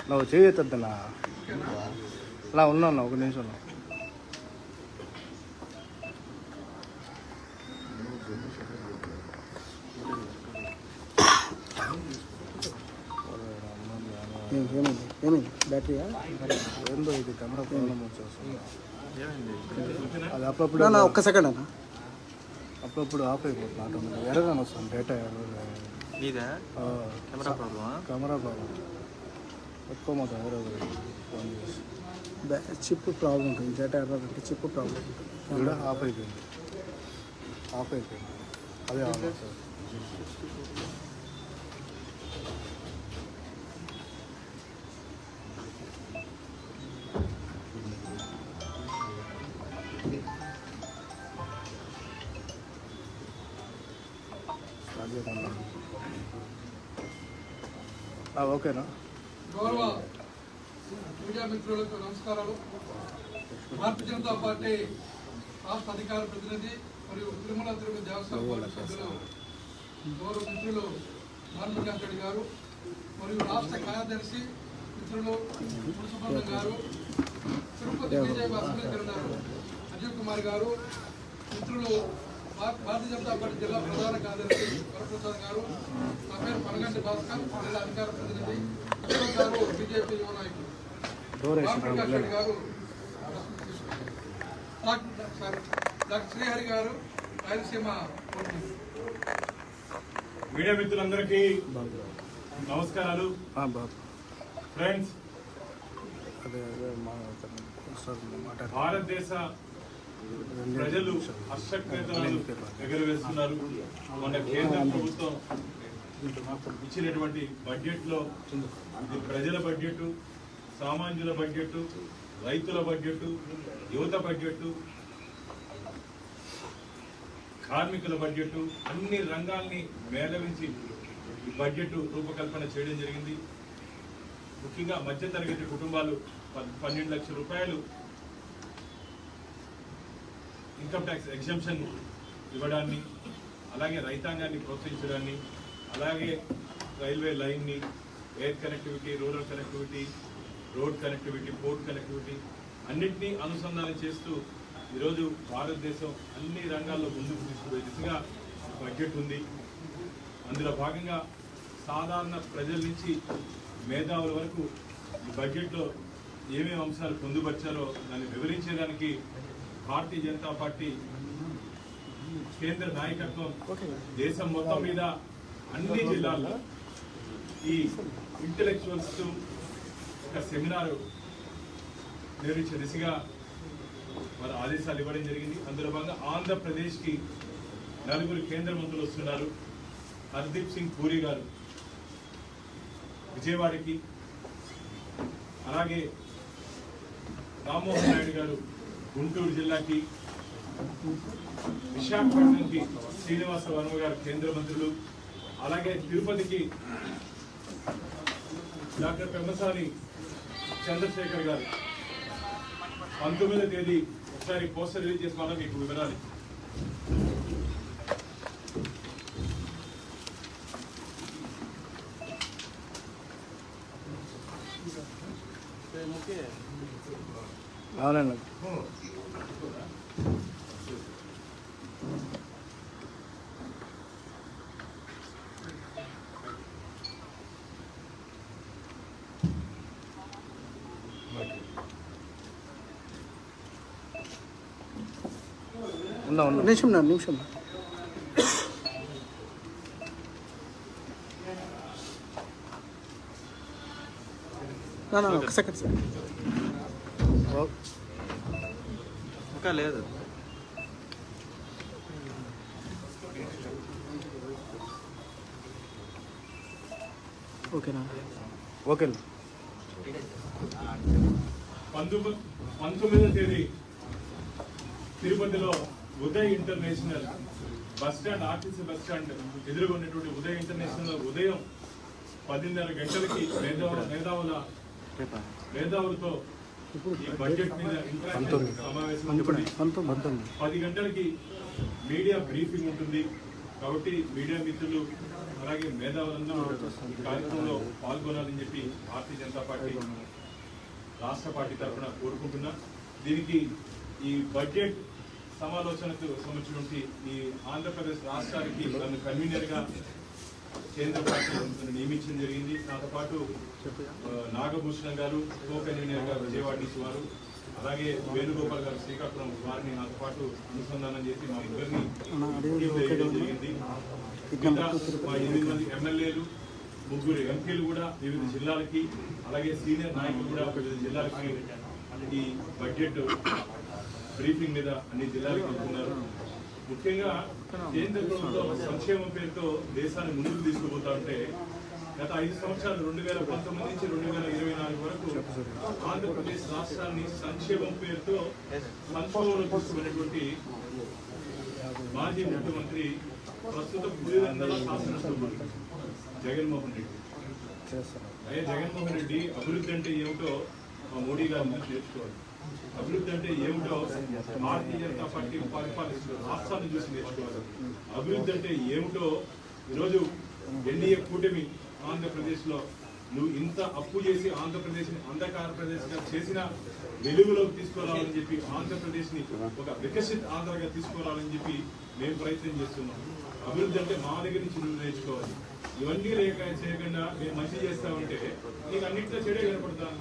నువ్వు చేయొద్దన్నా అలా ఉన్నా ఒక నిమిషం ఏమైంది బ్యాటరీయా ఏందో ఇది కెమెరా ప్రాబ్లం వచ్చేస్తుంది అది అప్పుడప్పుడు ఒక్క సెకండ్ అన్న అప్పుడప్పుడు ఆఫ్ అయిపోతుంది ఆటోమేటిక్ ఎర్రగానే వస్తుంది డేటా కెమెరా ప్రాబ్లం ఎక్కువ మొత్తం ఫోన్ చేసి చిప్ ప్రాబ్లం ఉంటుంది డేటా ఎర్రర్ అంటే చిప్ ప్రాబ్లం ఉంటుంది కూడా ఆఫ్ అయిపోయింది అదే ఆన్ సార్ ఓకేనా గౌరవ మీడియా మిత్రులకు నమస్కారాలు. భారతీయ జనతా పార్టీ రాష్ట్ర అధికార ప్రతినిధి మరియు తిరుమల తిరుపతి దేవస్థానం బోర్డు సభ్యులు గౌరవ మిత్రులు భానుప్రకాష్ గారు మరియు రాష్ట్ర కార్యదర్శి మిత్రులు మున్సిపల్ గారు, Tirupati BJP assembly convener Ajay Kumar గారు, మిత్రులు భారతీయ జనతా పార్టీ జిల్లా ప్రధాన కార్యదర్శి వరప్రసాద్ గారు, నా పేరు పనగంటి భాస్కర్, జిల్లా అధికార ప్రతినిధి గారు, బీజేపీ యువ నాయకులు భానుప్రకాష్ రెడ్డి గారు, డాక్టర్ శ్రీహరి గారు, రాయలసీమ మీడియా మిత్రులందరికీ నమస్కారాలు. ఫ్రెండ్స్, భారతదేశ ప్రజలు హర్షకేతనాలు ఎగురవేస్తున్నారు. మన కేంద్ర ప్రభుత్వం ఇచ్చినటువంటి బడ్జెట్లో ప్రజల బడ్జెట్, సామాన్యుల బడ్జెట్, రైతుల బడ్జెట్, యువత బడ్జెట్, కార్మికుల బడ్జెట్, అన్ని రంగాల్ని మేళవించి ఈ బడ్జెట్ రూపకల్పన చేయడం జరిగింది. ముఖ్యంగా మధ్యతరగతి కుటుంబాలు 12 లక్షల రూపాయలు ఇన్కమ్ ట్యాక్స్ ఎగ్జంప్షన్ ఇవ్వడాన్ని, అలాగే రైతాంగాన్ని ప్రోత్సహించడాన్ని, అలాగే రైల్వే లైన్ని, air connectivity, rural connectivity, road connectivity, port connectivity అన్నింటినీ అనుసంధానం చేస్తూ ఈరోజు భారతదేశం అన్ని రంగాల్లో ముందుకు తీసుకుపోయే దిశగా బడ్జెట్ ఉంది. అందులో భాగంగా సాధారణ ప్రజల నుంచి మేధావుల వరకు ఈ బడ్జెట్లో ఏమేమి అంశాలు పొందుపరిచారో దాన్ని వివరించేదానికి భారతీయ జనతా పార్టీ కేంద్ర నాయకత్వం దేశం మొత్తం మీద అన్ని జిల్లాల్లో ఈ ఇంటెలెక్చువల్స్ ఒక సెమినార్ నిర్వహించే దిశగా వారు ఆదేశాలు ఇవ్వడం జరిగింది. అందులో భాగంగా ఆంధ్రప్రదేశ్కి 4 కేంద్ర మంత్రులు వస్తున్నారు. హర్దీప్ సింగ్ పూరి గారు విజయవాడకి, అలాగే రామ్మోహన్ నాయుడు గారు గుంటూరు జిల్లాకి, విశాఖపట్నంకి శ్రీనివాస వర్మ గారు కేంద్ర మంత్రులు, అలాగే తిరుపతికి డాక్టర్ పెమ్మసాని చంద్రశేఖర్ గారు 19వ తేదీ ఒకసారి పోస్టర్ రిలీజ్ చేసిన వల్ల మీకు వివరాలు. అవునండి నిమిషం ఒక సెకండ్ సార్ ఇంకా లేదు. ఓకేనా? ఓకే. 19వ తేదీ తిరుపతిలో Uday international bus stand, RTC bus stand ఎదురుగా ఉన్నటువంటి ఉదయ్ ఇంటర్నేషనల్ ఉదయం 10:30 గంటలకి మేధావులతో ఈ బడ్జెట్ మీద సమావేశం ఉంటుంది. 10 గంటలకి మీడియా బ్రీఫింగ్ ఉంటుంది. కాబట్టి మీడియా మిత్రులు అలాగే మేధావులందరూ ఈ కార్యక్రమంలో పాల్గొనాలని చెప్పి భారతీయ జనతా పార్టీ రాష్ట్ర పార్టీ తరఫున కోరుకుంటున్నా. దీనికి ఈ బడ్జెట్ సమాలోచనకు సంబంధించినటువంటి ఈ ఆంధ్రప్రదేశ్ రాష్ట్రానికి నన్ను కన్వీనర్గా కేంద్ర పార్టీ నియమించడం జరిగింది. నాతో పాటు నాగభూషణం గారు కో కన్వీనర్ గారు విజయవాడ నుంచి వారు, అలాగే వేణుగోపాల్ గారు శ్రీకాకుళం వారిని నాతో పాటు అనుసంధానం చేసి మా ఇద్దరిని జరిగింది. మా 8 మంది ఎమ్మెల్యేలు, 3 ఎంపీలు కూడా వివిధ జిల్లాలకి, అలాగే సీనియర్ నాయకులు కూడా వివిధ జిల్లాలకి ఈ బడ్జెట్ బ్రీఫింగ్ మీద అన్ని జిల్లాలకు వెళ్తున్నారు. ముఖ్యంగా కేంద్ర ప్రభుత్వం సంక్షేమం పేరుతో దేశాన్ని ముందుకు తీసుకుపోతా ఉంటే గత 5 సంవత్సరాలు 2019 నుంచి 2024 వరకు ఆంధ్రప్రదేశ్ రాష్ట్రాన్ని సంక్షేమం పేరుతో సంక్షోభంలో తీసుకున్నటువంటి మాజీ ముఖ్యమంత్రి ప్రస్తుత పులివెందుల శాసనసభ్యుడు జగన్మోహన్ రెడ్డి. అయ్యే జగన్మోహన్ రెడ్డి అభివృద్ధి అంటే ఏమిటో మోడీ గారి నుంచి నేర్చుకోవాలి. అభివృద్ధి అంటే ఏమిటో భారతీయ జనతా పార్టీ పరిపాలిస్తున్న రాష్ట్రాన్ని చూసి నేర్చుకోవాలి. అభివృద్ధి అంటే ఏమిటో ఈరోజు ఎన్డీఏ కూటమి ఆంధ్రప్రదేశ్లో నువ్వు ఇంత అప్పు చేసి ఆంధ్రప్రదేశ్ని అంధకారప్రదేశ్గా చేసిన వెలుగులోకి తీసుకురావాలని చెప్పి ఆంధ్రప్రదేశ్ని ఒక వికసిత్ ఆంధ్రగా తీసుకురావాలని చెప్పి మేము ప్రయత్నం చేస్తున్నాం. అభివృద్ధి అంటే మా దగ్గర నుంచి నువ్వు నేర్చుకోవాలి. ఇవన్నీ చేయకుండా మేము మంచి చేస్తామంటే నీకు అన్నింటిలో చెడే కనపడతాను.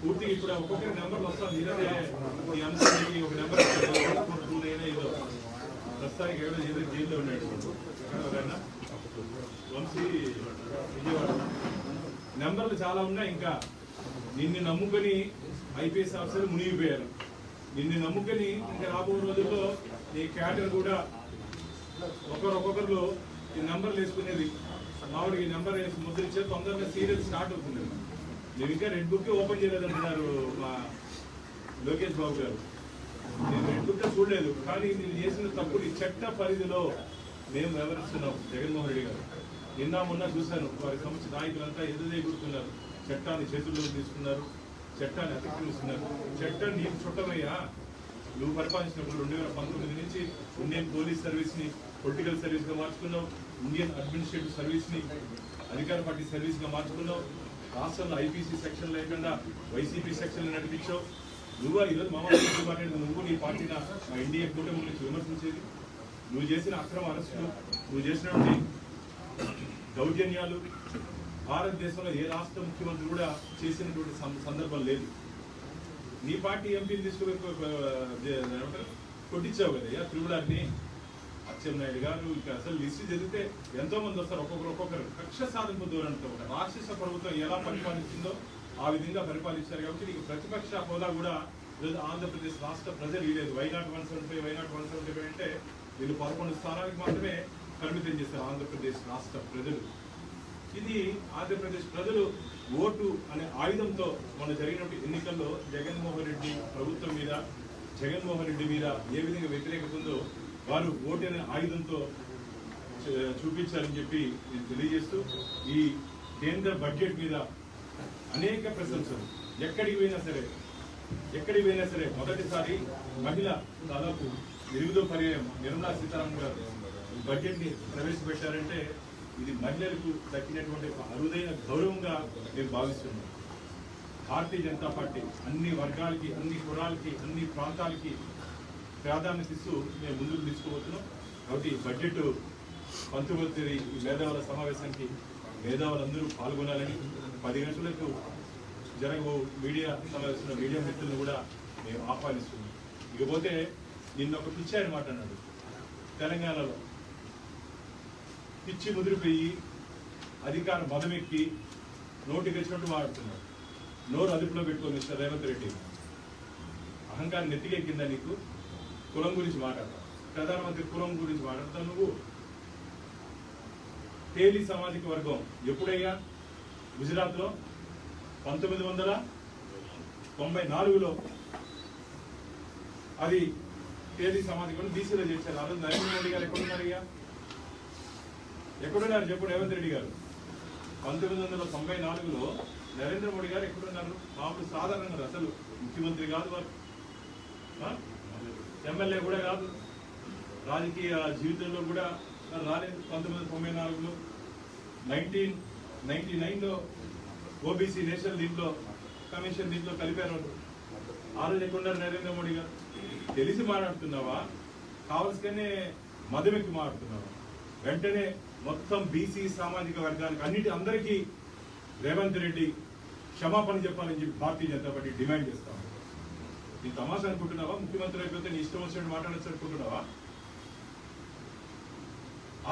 పూర్తిగా ఇప్పుడు ఒక్కొక్కరి నెంబర్లు వస్తాను. ఇదే ఈ అంశానికి ఒక నెంబర్ ఏదో ప్రస్తుతానికి ఎవరో ఏదో జైల్లో ఉన్నాడు ఎవరైనా వంశీ విజయవాడ. నెంబర్లు చాలా ఉన్నాయి. ఇంకా నిన్ను నమ్ముకొని ఐపీఎస్ ఆఫీసర్లు మునిగిపోయారు. నిన్ను నమ్ముకొని ఇంకా రాబో రోజుల్లో నీ క్యాడర్ కూడా ఒక్కొక్కరు ఈ నెంబర్లు వేసుకునేది. మామిడికి నెంబర్ వేసి ముద్రించే తొందరగా సీరియల్ స్టార్ట్ అవుతుంది. నేను ఇంకా రెడ్ బుక్ ఓపెన్ చేయలేదంటున్నారు మా లోకేష్ బాబు గారు. నేను రెడ్ బుక్ చూడలేదు, కానీ నేను చేసిన తప్పుని చట్ట పరిధిలో మేము వ్యవహరిస్తున్నాం. జగన్మోహన్ రెడ్డి గారు నిన్న మొన్న చూశాను, వారి సంస్థ నాయకులంతా ఎదురుదీగుతున్నారు. చట్టాన్ని చేతుల్లోకి తీసుకున్నారు, చట్టాన్ని అతిక్రమిస్తున్నారు. చట్టం నీకు చుట్టమయ్యా. నువ్వు పరిపాలించినప్పుడు 2019 నుంచి ఇండియన్ పోలీస్ సర్వీస్ని పొలిటికల్ సర్వీస్గా మార్చుకున్నావు. ఇండియన్ అడ్మినిస్ట్రేటివ్ సర్వీస్ని అధికార పార్టీ సర్వీస్గా మార్చుకున్నావు. రాష్ట్రంలో ఐపీసీ సెక్షన్ లేకుండా వైసీపీ సెక్షన్ నడిపించావు. నువ్వు ఈరోజు మామూలు మాట్లాడేది నువ్వు నీ పార్టీని మా ఇండియా కూటమి గురించి విమర్శించేది. నువ్వు చేసిన అక్రమ అరెస్టులు, నువ్వు చేసినటువంటి దౌర్జన్యాలు భారతదేశంలో ఏ రాష్ట్ర ముఖ్యమంత్రి కూడా చేసినటువంటి సందర్భం లేదు. నీ పార్టీ ఎంపీని తీసుకుని కొట్టించావు కదా త్రిపురాన్ని. అచ్చెన్నాయుడు గారు ఇక అసలు లిస్టు చదివితే ఎంతో మంది వస్తారు. ఒక్కొక్కరు కక్ష సాధింపు ధోరణితో రాక్షస ప్రభుత్వం ఎలా పరిపాలించిందో ఆ విధంగా పరిపాలించారు. కాబట్టి నీకు ప్రతిపక్ష హోదా కూడా ఈరోజు ఆంధ్రప్రదేశ్ రాష్ట్ర ప్రజలు ఇవ్వలేదు. వైనాట్ 175 అంటే వీళ్ళు 11 స్థానాలకు మాత్రమే పరిమితం చేశారు ఆంధ్రప్రదేశ్ రాష్ట్ర ప్రజలు. ఇది ఆంధ్రప్రదేశ్ ప్రజలు ఓటు అనే ఆయుధంతో మొన్న జరిగినటువంటి ఎన్నికల్లో జగన్మోహన్ రెడ్డి ప్రభుత్వం మీద, జగన్మోహన్ రెడ్డి మీద ఏ విధంగా వ్యతిరేకత ఉందో వారు ఓటు అనే ఆయుధంతో చూపించారని చెప్పి నేను తెలియజేస్తూ ఈ కేంద్ర బడ్జెట్ మీద అనేక ప్రశంసలు. ఎక్కడికి పోయినా సరే మొదటిసారి మహిళ దాదాపు 8వ పర్యాయం నిర్మలా సీతారామన్ గారు ఈ బడ్జెట్ని ప్రవేశపెట్టారంటే ఇది మహిళలకు దక్కినటువంటి అరుదైన గౌరవంగా మేము భావిస్తున్నాం. భారతీయ జనతా పార్టీ అన్ని వర్గాలకి, అన్ని కులాలకి, అన్ని ప్రాంతాలకి ప్రాధాన్యత ఇస్తూ మేము ముందుకు తీసుకుపోతున్నాం. కాబట్టి బడ్జెట్ 19వ మేధావుల సమావేశానికి మేధావులందరూ పాల్గొనాలని 10 గంటలకు జరగబో మీడియా సమావేశంలో మీడియా మిత్రులను కూడా మేము ఆహ్వానిస్తున్నాం. ఇకపోతే నిన్న ఒక పిచ్చి ఆయన మాట అన్నాడు. తెలంగాణలో పిచ్చి ముదిరిపోయి అధికార మదమెక్కి నోటికి వచ్చినట్టు మాట్లాడుతున్నాడు. నోరు అదుపులో పెట్టుకొని మిస్టర్ రేవంత్ రెడ్డి. అహంకారం నెత్తికెక్కిందా నీకు? కులం గురించి మాట్లాడతావు, ప్రధానమంత్రి కులం గురించి మాట్లాడతావు. నువ్వు తేలి సామాజిక వర్గం ఎప్పుడయ్యా? గుజరాత్లో 1994లో అది తేలి సామాజిక వర్గం బీసీలో చేశారు. ఆ రోజు నరేంద్ర మోడీ గారు ఎక్కడున్నారయ్యా? ఎక్కడున్నారు చెప్పు రేవంత్ రెడ్డి గారు? 1994లో నరేంద్ర మోడీ గారు ఎక్కడున్నారు? మామూలు సాధారణంగా అసలు ముఖ్యమంత్రి కాదు వారు, ఎమ్మెల్యే కూడా కాదు, రాజకీయ జీవితంలో కూడా రాలేదు. 1994లో 1999లో ఓబీసీ నేషనల్ దీంట్లో కమిషన్ దీంట్లో కలిపారు. ఆ రోజు ఎక్కడున్నారు నరేంద్ర మోడీ గారు? తెలిసి మాట్లాడుతున్నావా, కావలసిగానే మదమెక్కి మాట్లాడుతున్నావా? వెంటనే మొత్తం బీసీ సామాజిక వర్గానికి అందరికీ రేవంత్ రెడ్డి క్షమాపణ చెప్పాలని చెప్పి భారతీయ జనతా పార్టీ డిమాండ్ చేస్తాం. నీ తమాషా అనుకుంటున్నావా? ముఖ్యమంత్రి అయిపోతే నీ ఇష్టం వచ్చినట్టు మాట్లాడచ్చు అనుకుంటున్నావా?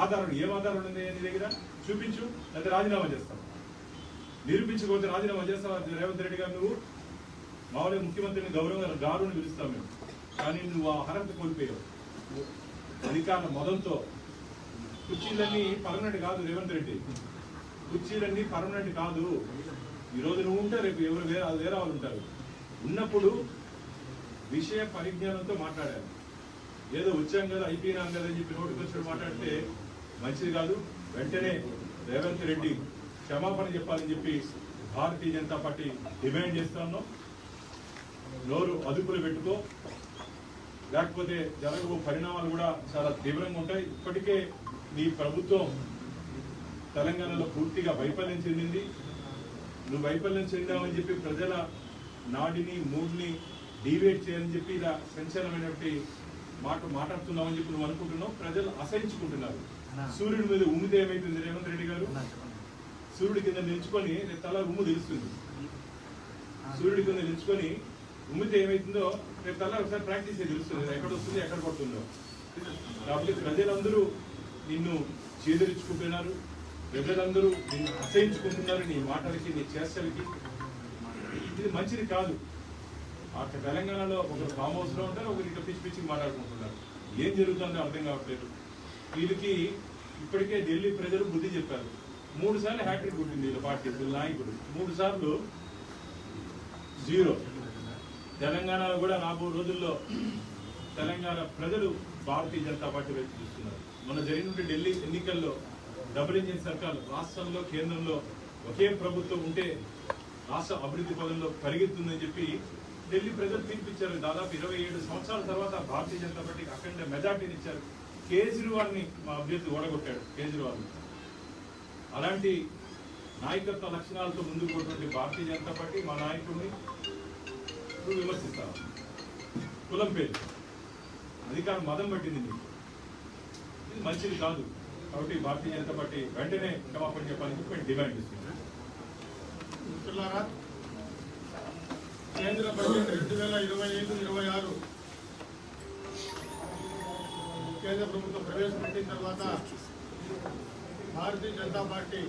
ఆధారం ఏం ఆధారం ఉంది నీ దగ్గర? చూపించు, లేదా రాజీనామా చేస్తావు. నిరూపించకపోతే రాజీనామా చేస్తావా రేవంత్ రెడ్డి గారు? నువ్వు మామూలుగా ముఖ్యమంత్రిని గౌరవంగా గారుని పిలుస్తాం మేము, కానీ నువ్వు ఆ అర్హత కోల్పోయావు. అధికారుల మదంతో కుర్చీలన్నీ పర్మనెంట్ కాదు రేవంత్ రెడ్డి, కుర్చీలన్నీ పర్మనెంట్ కాదు. ఈరోజు నువ్వు ఉంటే రేపు ఎవరు వేరే వాళ్ళు ఉంటారు. ఉన్నప్పుడు విషయ పరిజ్ఞానంతో మాట్లాడారు. ఏదో వచ్చాం కదా అయిపోయినాం కదా అని చెప్పి నోటికి వచ్చినట్టు మాట్లాడితే మంచిది కాదు. వెంటనే రేవంత్ రెడ్డి క్షమాపణ చెప్పాలని చెప్పి భారతీయ జనతా పార్టీ డిమాండ్ చేస్తా ఉన్నాం. నోరు అదుపులో పెట్టుకో, లేకపోతే జరగబో పరిణామాలు కూడా చాలా తీవ్రంగా ఉంటాయి. ఇప్పటికే నీ ప్రభుత్వం తెలంగాణలో పూర్తిగా వైఫల్యం చెందింది. నువ్వు వైఫల్యం చెందామని చెప్పి ప్రజల నాడిని మూడ్ని డివేట్ చేయాలని చెప్పి ఇలా సంచలనమైనటువంటి మాట్లాడుతున్నామని చెప్పి నువ్వు అనుకుంటున్నావు. ప్రజలు అసహించుకుంటున్నారు. సూర్యుడి మీద ఉమ్మితే ఏమైతుంది రేవంత్ రెడ్డి గారు? సూర్యుడి కింద నిల్చుకొని తల ఉమ్ము తెలుస్తుంది. సూర్యుడి కింద నిల్చుకొని ఉమ్మితే ఏమైతుందో రేపు తల ఒకసారి ప్రాక్టీస్ తెలుస్తుంది, ఎక్కడ వస్తుంది ఎక్కడ పడుతుందో. కాబట్టి ప్రజలందరూ నిన్ను చేదరించుకుంటున్నారు, ప్రజలందరూ నిన్ను అసహించుకుంటున్నారు, నీ మాటలకి నీ చేష్టలకి. ఇది మంచిది కాదు. అక్కడ తెలంగాణలో ఒకరు ఫామ్ హౌస్ లో ఉంటారు, ఒకరు ఇక పిచ్చి పిచ్చికి మాట్లాడుకుంటున్నారు. ఏం జరుగుతుందో అర్థం కావట్లేదు. వీళ్ళకి ఇప్పటికే ఢిల్లీ ప్రజలు బుద్ధి చెప్పారు. 3 సార్లు హ్యాట్రిక్ కొట్టింది వీళ్ళ పార్టీ నాయకుడు, 3 సార్లు 0. తెలంగాణలో కూడా రాబో రోజుల్లో తెలంగాణ ప్రజలు భారతీయ జనతా పార్టీ వైపు చూస్తున్నారు. మొన్న జరిగినటువంటి ఢిల్లీ ఎన్నికల్లో డబుల్ ఇంజిన్ సర్కార్, రాష్ట్రంలో కేంద్రంలో ఒకే ప్రభుత్వం ఉంటే రాష్ట్ర అభివృద్ధి పదంలో పరిగెత్తుందని చెప్పి ఢిల్లీ ప్రజలు తీర్పిచ్చారు. దాదాపు 27 సంవత్సరాల తర్వాత భారతీయ జనతా పార్టీకి అఖండ మెజార్టీని ఇచ్చారు. కేజ్రీవాల్ని మా అభ్యర్థి ఓడగొట్టాడు కేజ్రీవాల్. అలాంటి నాయకత్వ లక్షణాలతో ముందుకు పోయినటువంటి భారతీయ జనతా పార్టీ మా నాయకుడిని నువ్వు విమర్శిస్తావు. కులం పేరు అధికారం మదం పట్టింది నీకు. ఇది మంచిది కాదు. కాబట్టి భారతీయ జనతా పార్టీ వెంటనే క్షమాపణ చెప్పాలని చెప్పి మేము డిమాండ్ చేస్తున్నాం. మిత్రులారా, కేంద్ర బడ్జెట్ 2025-26 కేంద్ర ప్రభుత్వం ప్రవేశపెట్టిన తర్వాత భారతీయ జనతా పార్టీ